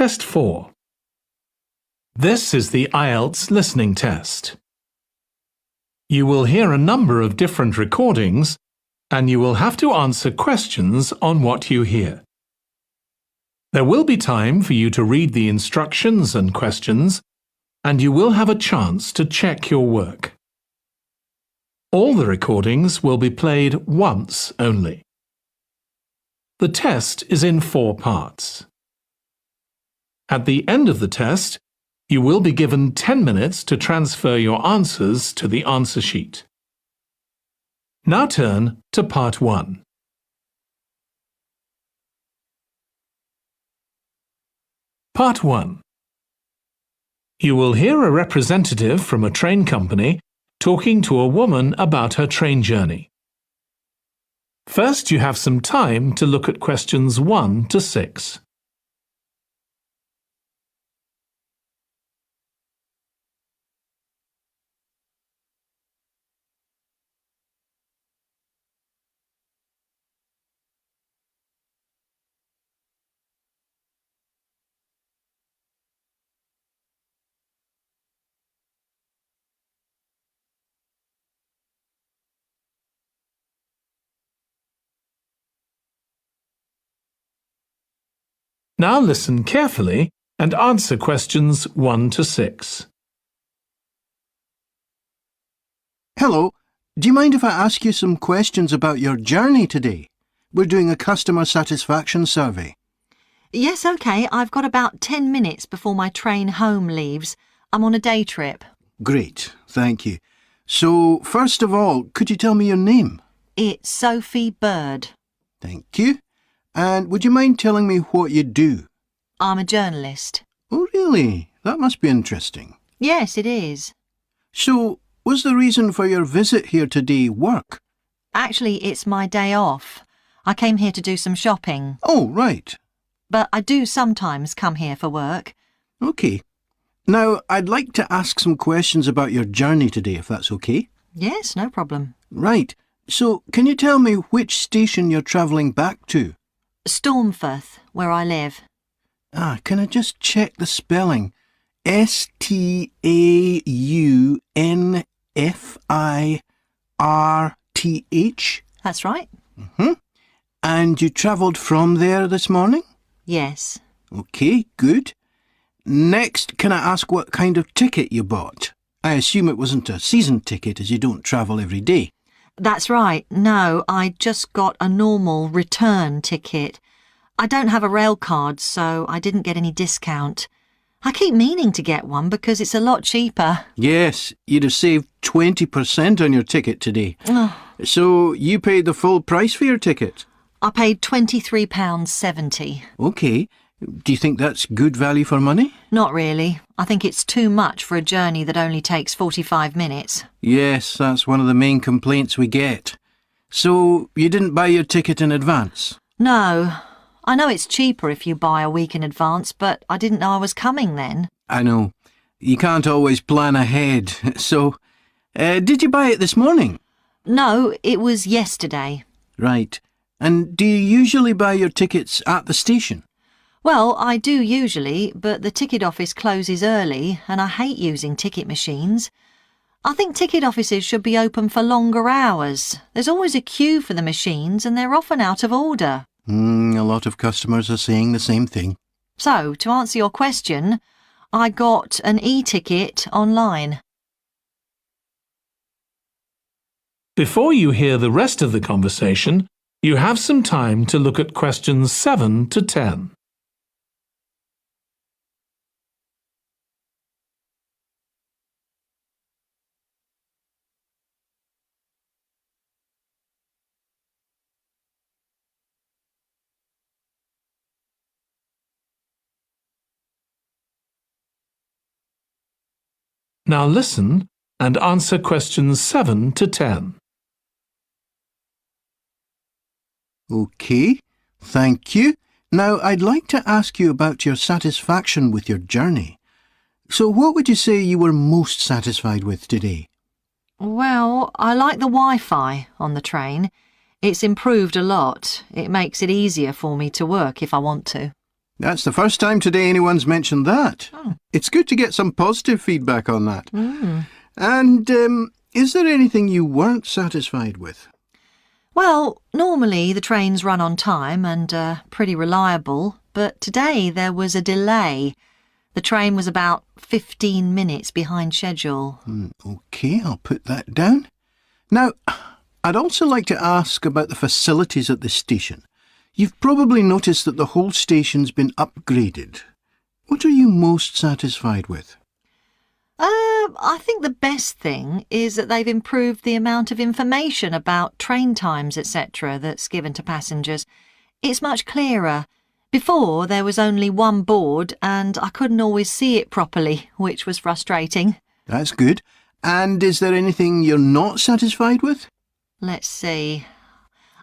Test 4. This is the IELTS listening test. You will hear a number of different recordings, and you will have to answer questions on what you hear. There will be time for you to read the instructions and questions, and you will have a chance to check your work. All the recordings will be played once only. The test is in 4 parts. At the end of the test, you will be given 10 minutes to transfer your answers to the answer sheet. Now turn to Part 1. Part 1. You will hear a representative from a train company talking to a woman about her train journey. First, you have some time to look at questions 1 to 6. Now listen carefully and answer questions 1 to 6. Hello, do you mind if I ask you some questions about your journey today? We're doing a customer satisfaction survey. Yes, OK. I've got about 10 minutes before my train home leaves. I'm on a day trip. Great, thank you. So, first of all, could you tell me your name? It's Sophie Bird. Thank you. And would you mind telling me what you do? I'm a journalist. Oh, really? That must be interesting. Yes, it is. So, was the reason for your visit here today work? Actually, it's my day off. I came here to do some shopping. Oh, right. But I do sometimes come here for work. OK. Now, I'd like to ask some questions about your journey today, if that's OK. Yes, no problem. Right. So, can you tell me which station you're travelling back to? Stormforth, where I live. Can I just check the spelling? Staunfirth? That's right. And you travelled from there this morning? Yes. OK, good. Next, can I ask what kind of ticket you bought? I assume it wasn't a season ticket as you don't travel every day. That's right. No, I just got a normal return ticket. I don't have a rail card, so I didn't get any discount. I keep meaning to get one because it's a lot cheaper. Yes, you'd have saved 20% on your ticket today. Oh. So you paid the full price for your ticket? I paid £23.70. OK. Do you think that's good value for money? Not really. I think it's too much for a journey that only takes 45 minutes. Yes, that's one of the main complaints we get. So you didn't buy your ticket in advance? No. I know it's cheaper if you buy a week in advance, but I didn't know I was coming then. I know. You can't always plan ahead. So, did you buy it this morning? No, it was yesterday. Right. And do you usually buy your tickets at the station? Well, I do usually, but the ticket office closes early and I hate using ticket machines. I think ticket offices should be open for longer hours. There's always a queue for the machines and they're often out of order. A lot of customers are saying the same thing. So, to answer your question, I got an e-ticket online. Before you hear the rest of the conversation, you have some time to look at questions 7 to 10. Now listen and answer questions 7 to 10. OK, thank you. Now I'd like to ask you about your satisfaction with your journey. So what would you say you were most satisfied with today? Well, I like the Wi-Fi on the train. It's improved a lot. It makes it easier for me to work if I want to. That's the first time today anyone's mentioned that. Oh. It's good to get some positive feedback on that. Mm. And is there anything you weren't satisfied with? Well, normally the trains run on time and are pretty reliable, but today there was a delay. The train was about 15 minutes behind schedule. OK, I'll put that down. Now, I'd also like to ask about the facilities at the station. You've probably noticed that the whole station's been upgraded. What are you most satisfied with? I think the best thing is that they've improved the amount of information about train times, etc., that's given to passengers. It's much clearer. Before, there was only one board and I couldn't always see it properly, which was frustrating. That's good. And is there anything you're not satisfied with? Let's see.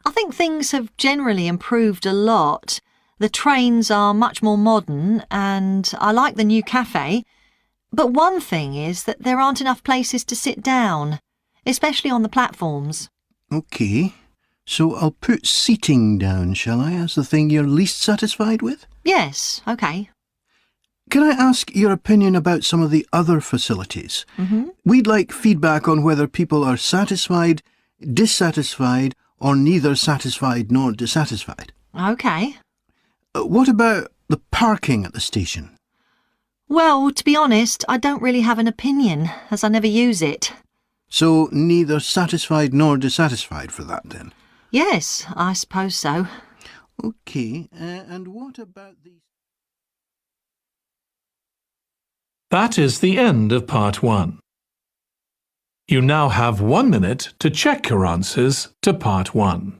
I think things have generally improved a lot. The trains are much more modern and I like the new cafe. But one thing is that there aren't enough places to sit down, especially on the platforms. OK, so I'll put seating down, shall I, as the thing you're least satisfied with? Yes, OK. Can I ask your opinion about some of the other facilities? Mm-hmm. We'd like feedback on whether people are satisfied, dissatisfied, or neither satisfied nor dissatisfied. OK. What about the parking at the station? Well, to be honest, I don't really have an opinion, as I never use it. So neither satisfied nor dissatisfied for that, then? Yes, I suppose so. OK, and what about the... That is the end of part 1. You now have 1 minute to check your answers to part 1.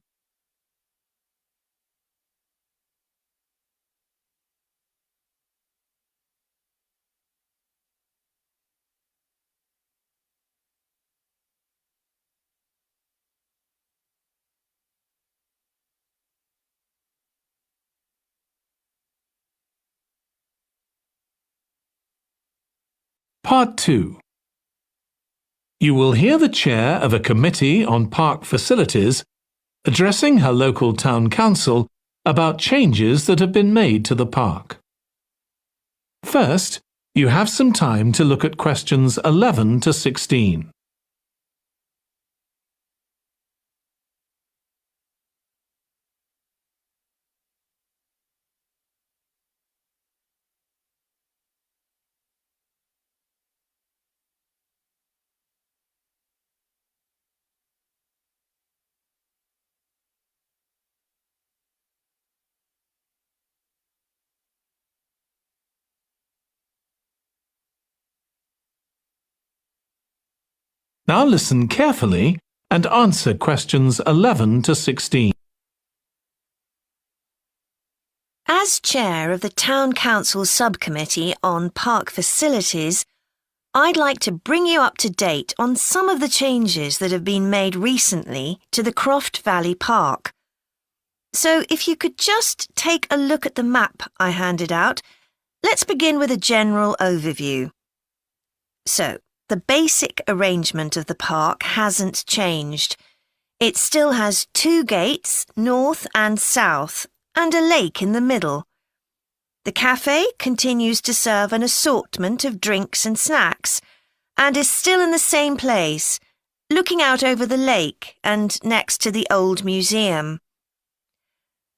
Part 2. You will hear the chair of a committee on park facilities addressing her local town council about changes that have been made to the park. First, you have some time to look at questions 11 to 16. Now listen carefully and answer questions 11 to 16. As chair of the Town Council Subcommittee on Park Facilities, I'd like to bring you up to date on some of the changes that have been made recently to the Croft Valley Park. So if you could just take a look at the map I handed out, let's begin with a general overview. So, the basic arrangement of the park hasn't changed. It still has 2 gates, north and south, and a lake in the middle. The cafe continues to serve an assortment of drinks and snacks, and is still in the same place, looking out over the lake and next to the old museum.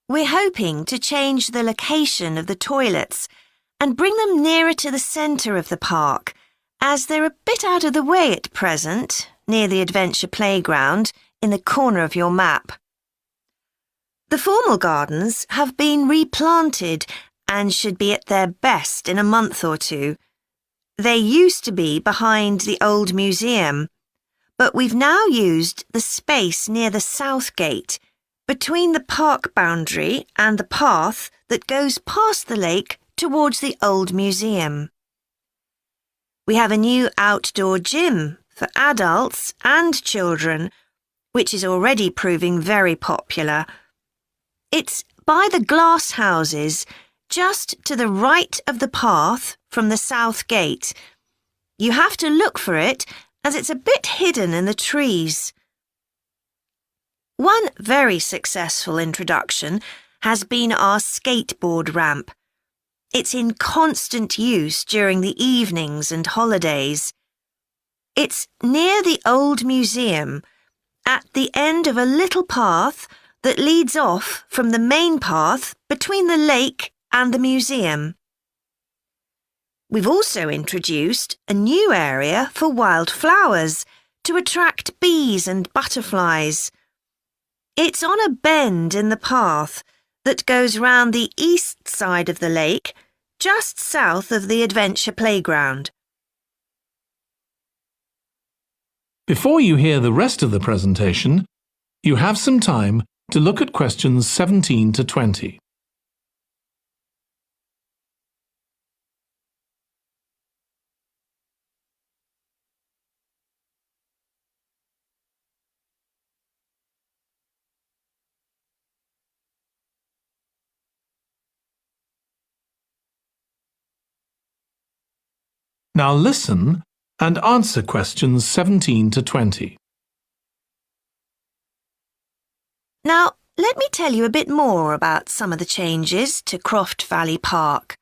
We're hoping to change the location of the toilets and bring them nearer to the centre of the park, as they're a bit out of the way at present, near the adventure playground, in the corner of your map. The formal gardens have been replanted and should be at their best in a month or 2. They used to be behind the old museum, but we've now used the space near the south gate, between the park boundary and the path that goes past the lake towards the old museum. We have a new outdoor gym for adults and children, which is already proving very popular. It's by the glass houses, just to the right of the path from the south gate. You have to look for it, as it's a bit hidden in the trees. One very successful introduction has been our skateboard ramp. It's in constant use during the evenings and holidays. It's near the old museum, at the end of a little path that leads off from the main path between the lake and the museum. We've also introduced a new area for wildflowers to attract bees and butterflies. It's on a bend in the path that goes round the east side of the lake, just south of the adventure playground. Before you hear the rest of the presentation, you have some time to look at questions 17 to 20. Now listen and answer questions 17 to 20. Now, let me tell you a bit more about some of the changes to Croft Valley Park.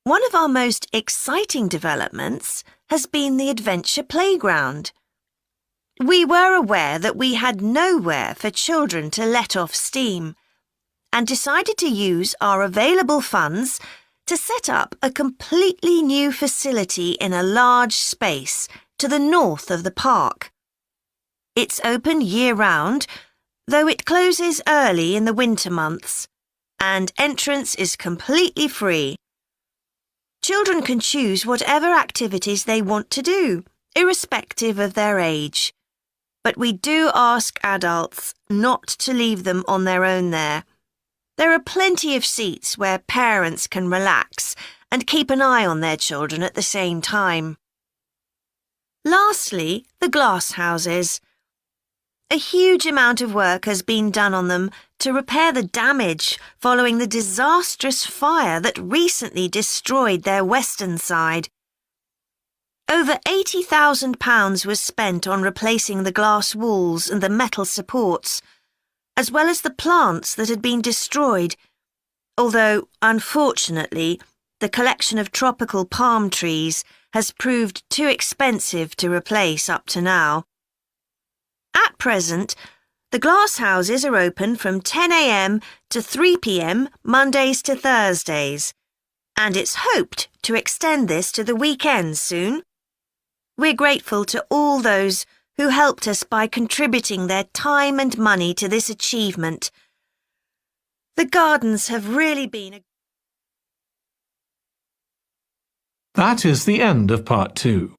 One of our most exciting developments has been the adventure playground. We were aware that we had nowhere for children to let off steam and decided to use our available funds to set up a completely new facility in a large space to the north of the park. It's open year-round, though it closes early in the winter months, and entrance is completely free. Children can choose whatever activities they want to do, irrespective of their age. But we do ask adults not to leave them on their own there. There are plenty of seats where parents can relax and keep an eye on their children at the same time. Lastly, the glass houses. A huge amount of work has been done on them to repair the damage following the disastrous fire that recently destroyed their western side. Over £80,000 was spent on replacing the glass walls and the metal supports, as well as the plants that had been destroyed, although, unfortunately, the collection of tropical palm trees has proved too expensive to replace up to now. At present, the glass houses are open from 10 a.m. to 3 p.m. Mondays to Thursdays, and it's hoped to extend this to the weekends soon. We're grateful to all those who helped us by contributing their time and money to this achievement. The gardens have really been a... That is the end of part 2.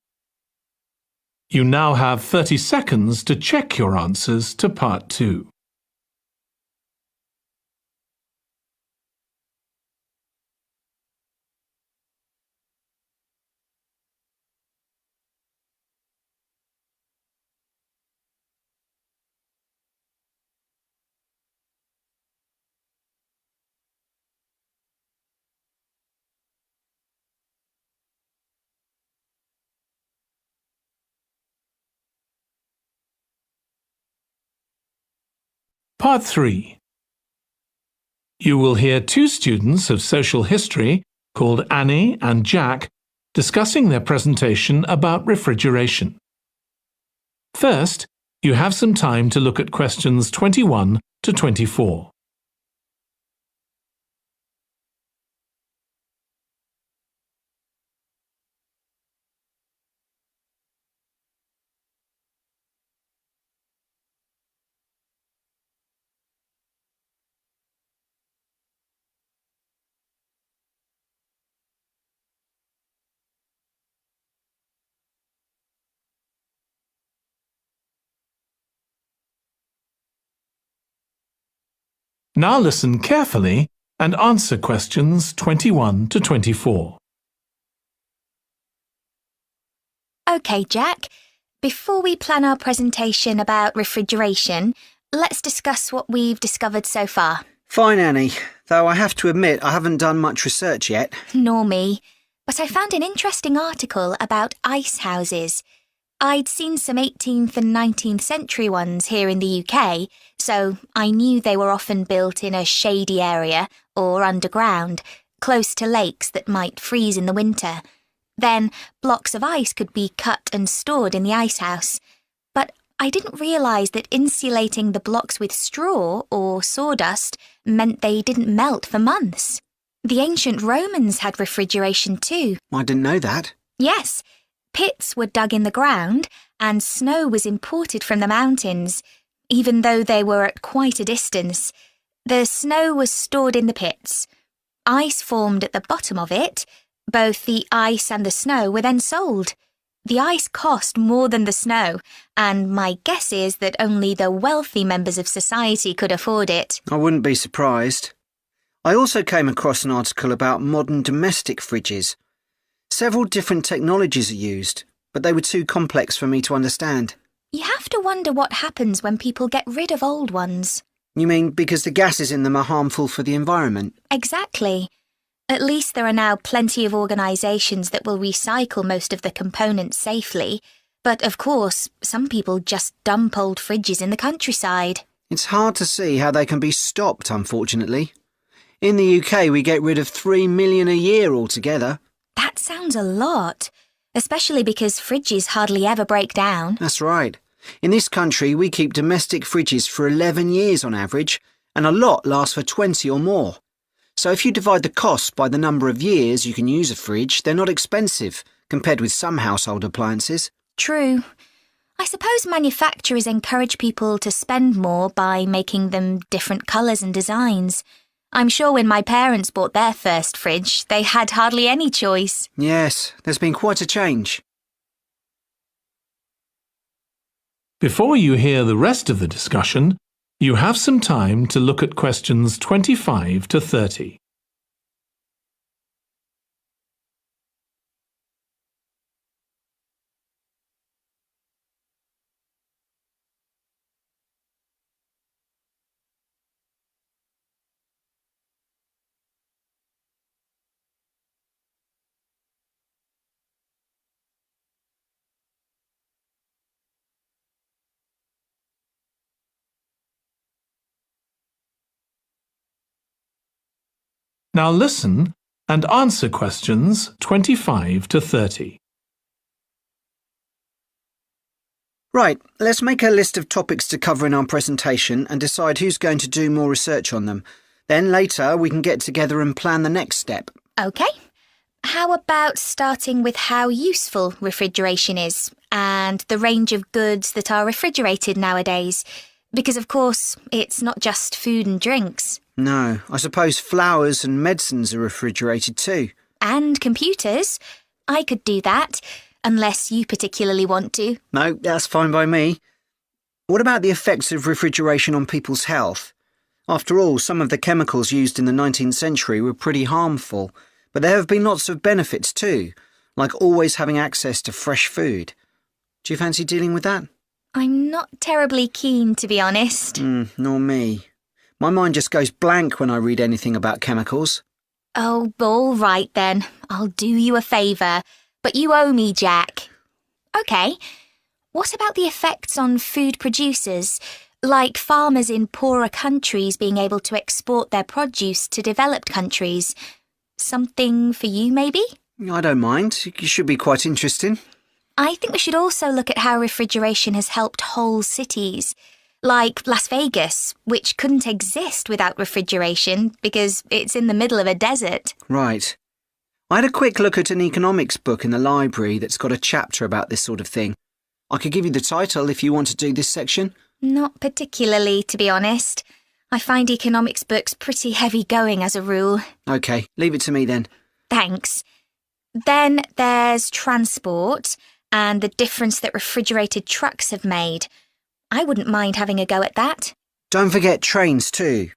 You now have 30 seconds to check your answers to part 2. Part 3. You will hear two students of social history called Annie and Jack discussing their presentation about refrigeration. First, you have some time to look at questions 21 to 24. Now listen carefully and answer questions 21 to 24. OK, Jack. Before we plan our presentation about refrigeration, let's discuss what we've discovered so far. Fine, Annie, though I have to admit I haven't done much research yet. Nor me. But I found an interesting article about ice houses. I'd seen some 18th and 19th century ones here in the UK, so I knew they were often built in a shady area or underground, close to lakes that might freeze in the winter. Then blocks of ice could be cut and stored in the icehouse. But I didn't realise that insulating the blocks with straw or sawdust meant they didn't melt for months. The ancient Romans had refrigeration too. I didn't know that. Yes, pits were dug in the ground and snow was imported from the mountains, even though they were at quite a distance. The snow was stored in the pits. Ice formed at the bottom of it. Both the ice and the snow were then sold. The ice cost more than the snow, and my guess is that only the wealthy members of society could afford it. I wouldn't be surprised. I also came across an article about modern domestic fridges. Several different technologies are used, but they were too complex for me to understand. You have to wonder what happens when people get rid of old ones. You mean because the gases in them are harmful for the environment? Exactly. At least there are now plenty of organisations that will recycle most of the components safely. But of course, some people just dump old fridges in the countryside. It's hard to see how they can be stopped, unfortunately. In the UK, we get rid of 3 million a year altogether. That sounds a lot, especially because fridges hardly ever break down. That's right. In this country, we keep domestic fridges for 11 years on average, and a lot lasts for 20 or more. So if you divide the cost by the number of years you can use a fridge, they're not expensive, compared with some household appliances. True. I suppose manufacturers encourage people to spend more by making them different colours and designs. I'm sure when my parents bought their first fridge, they had hardly any choice. Yes, there's been quite a change. Before you hear the rest of the discussion, you have some time to look at questions 25 to 30. Now listen and answer questions 25 to 30. Right, let's make a list of topics to cover in our presentation and decide who's going to do more research on them. Then later we can get together and plan the next step. OK. How about starting with how useful refrigeration is and the range of goods that are refrigerated nowadays? Because, of course, it's not just food and drinks. No, I suppose flowers and medicines are refrigerated too. And computers. I could do that, unless you particularly want to. No, that's fine by me. What about the effects of refrigeration on people's health? After all, some of the chemicals used in the 19th century were pretty harmful, but there have been lots of benefits too, like always having access to fresh food. Do you fancy dealing with that? I'm not terribly keen, to be honest. Nor me. My mind just goes blank when I read anything about chemicals. Oh, all right then. I'll do you a favour. But you owe me, Jack. OK. What about the effects on food producers, like farmers in poorer countries being able to export their produce to developed countries? Something for you, maybe? I don't mind. It should be quite interesting. I think we should also look at how refrigeration has helped whole cities, like Las Vegas, which couldn't exist without refrigeration because it's in the middle of a desert. Right. I had a quick look at an economics book in the library that's got a chapter about this sort of thing. I could give you the title if you want to do this section. Not particularly, to be honest. I find economics books pretty heavy going as a rule. OK, leave it to me then. Thanks. Then there's transport and the difference that refrigerated trucks have made. I wouldn't mind having a go at that. Don't forget trains too.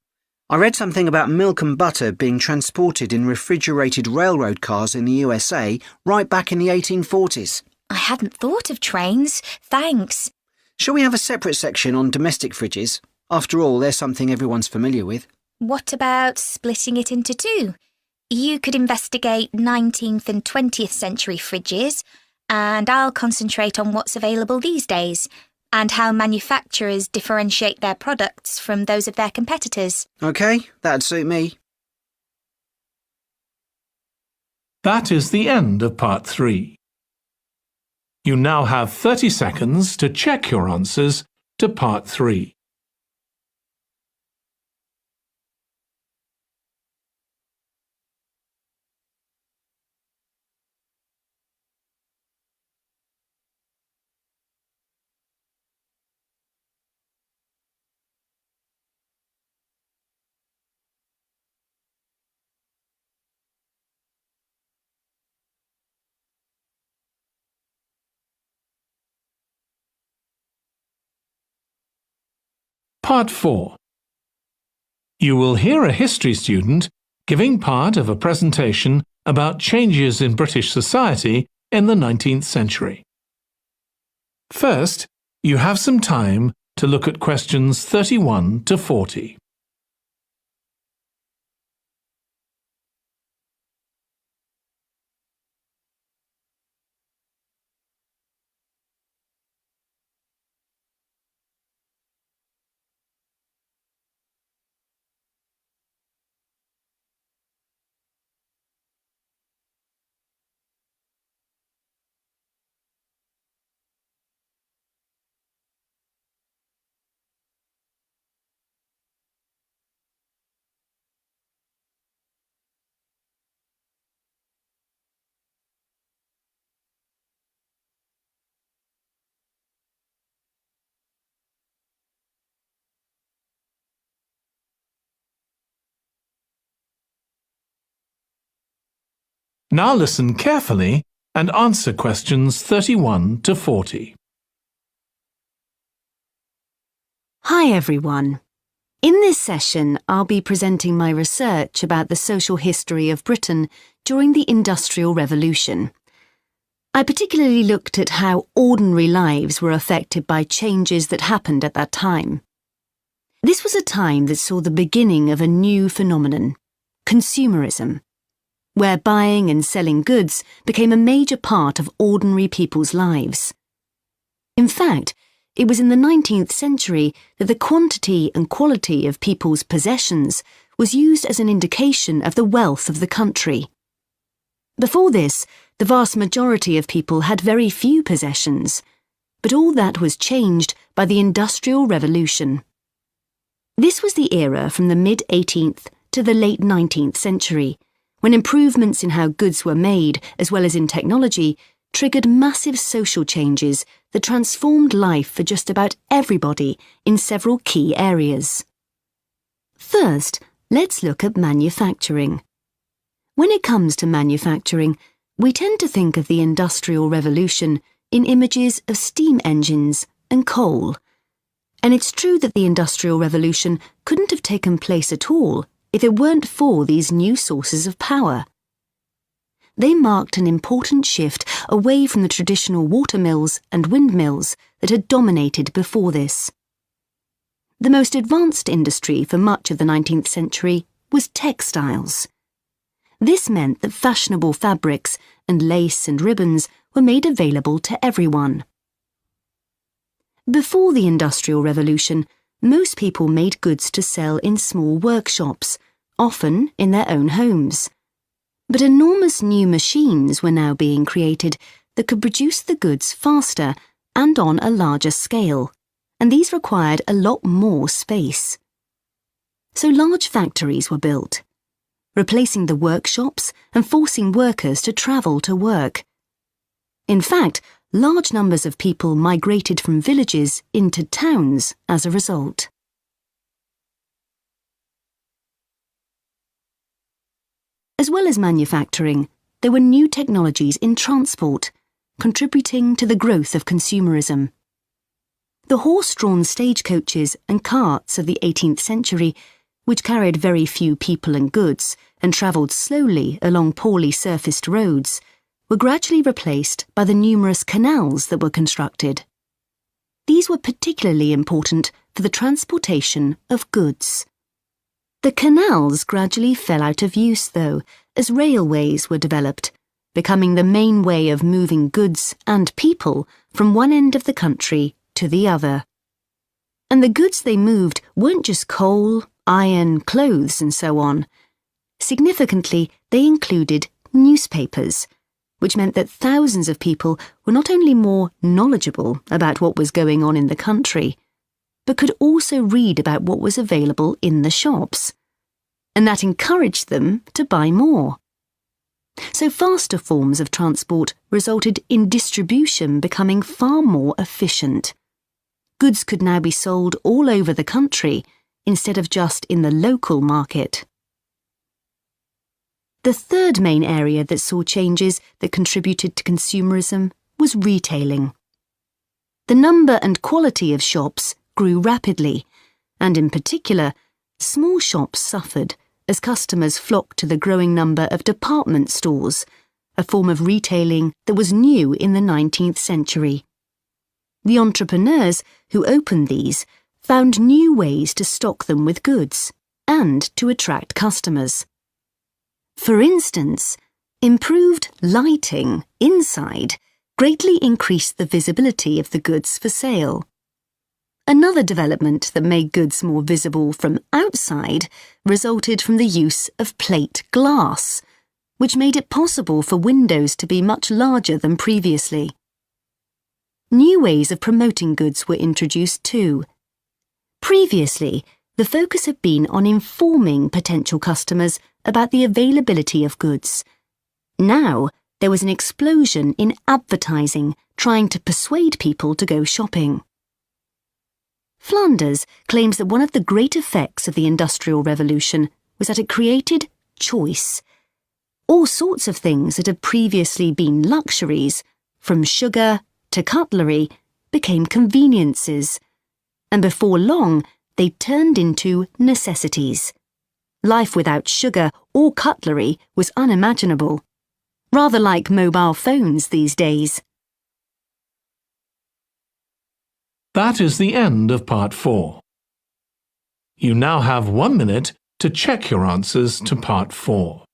I read something about milk and butter being transported in refrigerated railroad cars in the USA right back in the 1840s. I hadn't thought of trains. Thanks. Shall we have a separate section on domestic fridges? After all, they're something everyone's familiar with. What about splitting it into two? You could investigate 19th and 20th century fridges, and I'll concentrate on what's available these days, and how manufacturers differentiate their products from those of their competitors. OK, that'd suit me. That is the end of part 3. You now have 30 seconds to check your answers to part 3. Part 4. You will hear a history student giving part of a presentation about changes in British society in the 19th century. First, you have some time to look at questions 31 to 40. Now listen carefully and answer questions 31 to 40. Hi everyone. In this session, I'll be presenting my research about the social history of Britain during the Industrial Revolution. I particularly looked at how ordinary lives were affected by changes that happened at that time. This was a time that saw the beginning of a new phenomenon, consumerism, where buying and selling goods became a major part of ordinary people's lives. In fact, it was in the 19th century that the quantity and quality of people's possessions was used as an indication of the wealth of the country. Before this, the vast majority of people had very few possessions, but all that was changed by the Industrial Revolution. This was the era from the mid-18th to the late 19th century, when improvements in how goods were made, as well as in technology, triggered massive social changes that transformed life for just about everybody in several key areas. First, let's look at manufacturing. When it comes to manufacturing, we tend to think of the Industrial Revolution in images of steam engines and coal. And it's true that the Industrial Revolution couldn't have taken place at all if it weren't for these new sources of power. They marked an important shift away from the traditional watermills and windmills that had dominated before this. The most advanced industry for much of the 19th century was textiles. This meant that fashionable fabrics and lace and ribbons were made available to everyone. Before the Industrial Revolution, most people made goods to sell in small workshops, often in their own homes. But enormous new machines were now being created that could produce the goods faster and on a larger scale, and these required a lot more space. So large factories were built, replacing the workshops and forcing workers to travel to work. In fact, large numbers of people migrated from villages into towns as a result. As well as manufacturing, there were new technologies in transport, contributing to the growth of consumerism. The horse-drawn stagecoaches and carts of the 18th century, which carried very few people and goods and travelled slowly along poorly surfaced roads, were gradually replaced by the numerous canals that were constructed. These were particularly important for the transportation of goods. The canals gradually fell out of use, though, as railways were developed, becoming the main way of moving goods and people from one end of the country to the other. And the goods they moved weren't just coal, iron, clothes, and so on. Significantly, they included newspapers, which meant that thousands of people were not only more knowledgeable about what was going on in the country, but could also read about what was available in the shops. And that encouraged them to buy more. So faster forms of transport resulted in distribution becoming far more efficient. Goods could now be sold all over the country instead of just in the local market. The third main area that saw changes that contributed to consumerism was retailing. The number and quality of shops grew rapidly, and in particular, small shops suffered as customers flocked to the growing number of department stores, a form of retailing that was new in the 19th century. The entrepreneurs who opened these found new ways to stock them with goods and to attract customers. For instance, improved lighting inside greatly increased the visibility of the goods for sale. Another development that made goods more visible from outside resulted from the use of plate glass, which made it possible for windows to be much larger than previously. New ways of promoting goods were introduced too. Previously, the focus had been on informing potential customers about the availability of goods. Now, there was an explosion in advertising trying to persuade people to go shopping. Flanders claims that one of the great effects of the Industrial Revolution was that it created choice. All sorts of things that had previously been luxuries, from sugar to cutlery, became conveniences, and before long they turned into necessities. Life without sugar or cutlery was unimaginable, rather like mobile phones these days. That is the end of part 4. You now have 1 minute to check your answers to part 4.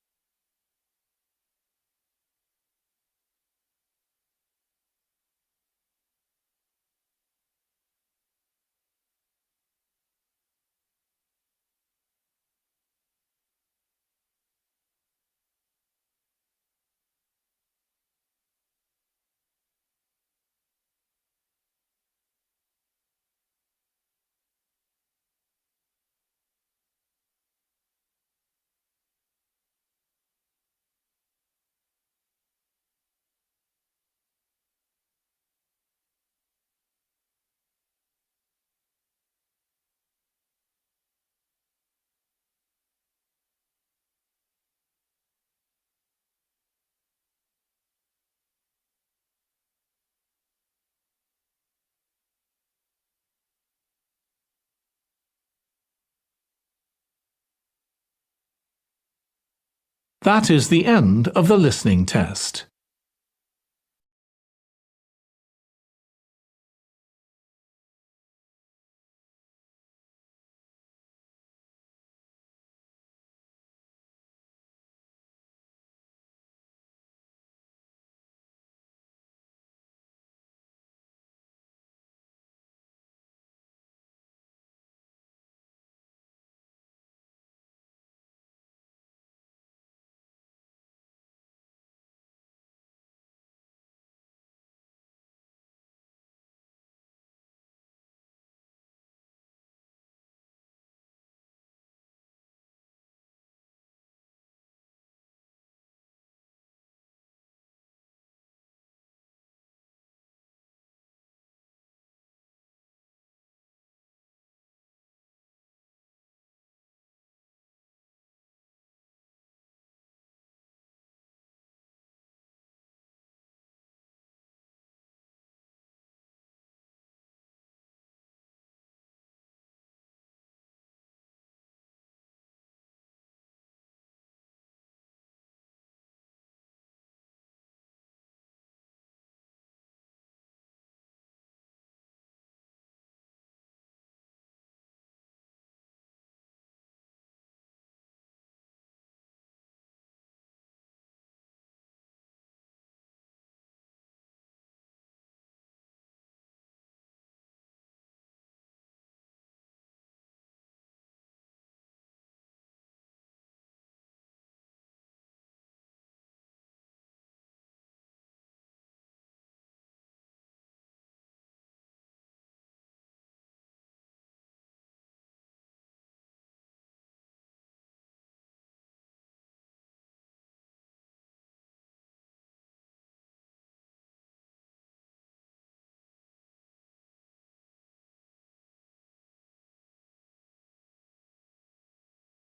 That is the end of the listening test.